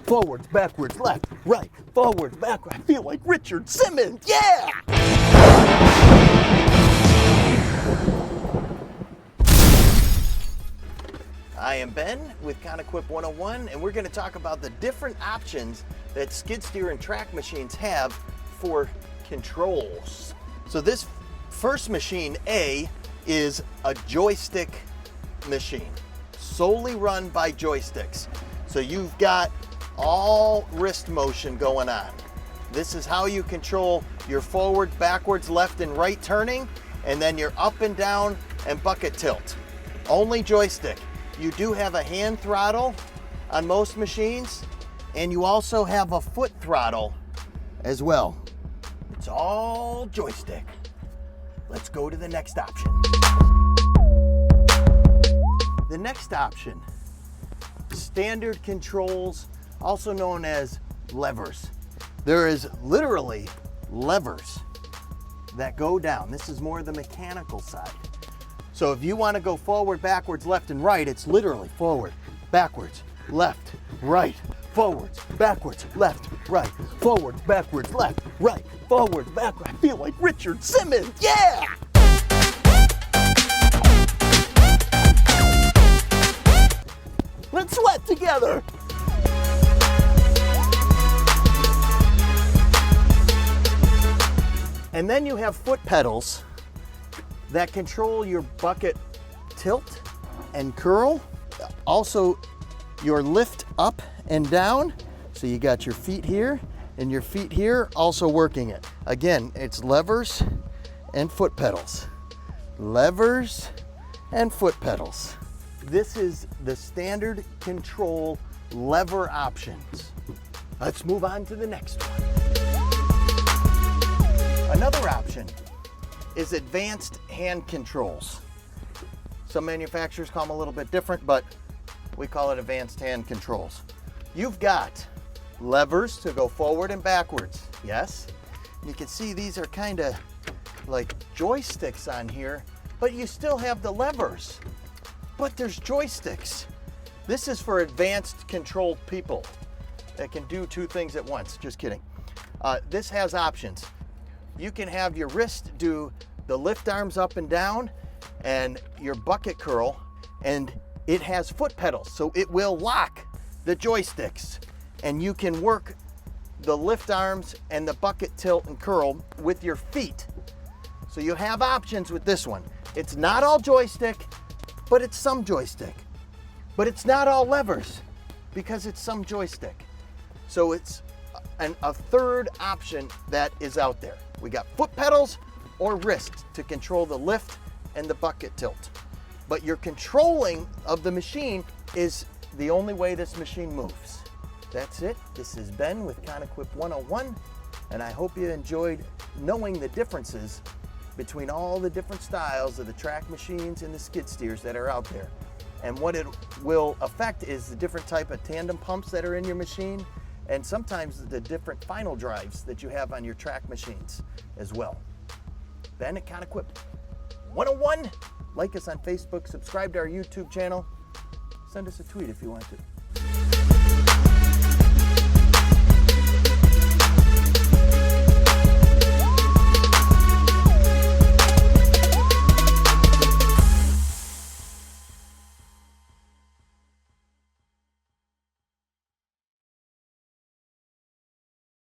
forwards, backwards, left, right, forwards, backwards. I feel like Richard Simmons, yeah! I am Ben with Conequip 101, and we're going to talk about the different options that skid steer and track machines have for controls. So this first machine, A, is a joystick machine, solely run by joysticks. So you've got all wrist motion going on. This is how you control your forward, backwards, left, and right turning, and then your up and down and bucket tilt. Only joystick. You do have a hand throttle on most machines, and you also have a foot throttle as well. It's all joystick. Let's go to the next option. The next option, standard controls, also known as levers. There is literally levers that go down. This is more the mechanical side. So if you want to go forward, backwards, left, and right, it's literally forward, backwards, left, right, forwards, backwards, left, right, forwards, backwards, left, right, forwards, backwards. I feel like Richard Simmons, yeah! Let's sweat together. And then you have foot pedals that control your bucket tilt and curl, also your lift up and down. So you got your feet here and your feet here also working it. Again, it's levers and foot pedals. Levers and foot pedals. This is the standard control lever options. Let's move on to the next one. Another option is advanced hand controls. Some manufacturers call them a little bit different, but we call it advanced hand controls. You've got levers to go forward and backwards, yes? You can see these are kind of like joysticks on here, but you still have the levers. But there's joysticks. This is for advanced controlled people that can do two things at once. Just kidding. This has options. You can have your wrist do the lift arms up and down and your bucket curl, and it has foot pedals, so it will lock the joysticks, and you can work the lift arms and the bucket tilt and curl with your feet. So you have options with this one. It's not all joystick, but it's some joystick. But it's not all levers, because it's some joystick. So it's a third option that is out there. We got foot pedals or wrist to control the lift and the bucket tilt. But your controlling of the machine is the only way this machine moves. That's it. This is Ben with Conequip 101, and I hope you enjoyed knowing the differences between all the different styles of the track machines and the skid steers that are out there. And what it will affect is the different type of tandem pumps that are in your machine, and sometimes the different final drives that you have on your track machines as well. Ben at Conequip 101. Like us on Facebook, subscribe to our YouTube channel, send us a tweet if you want to.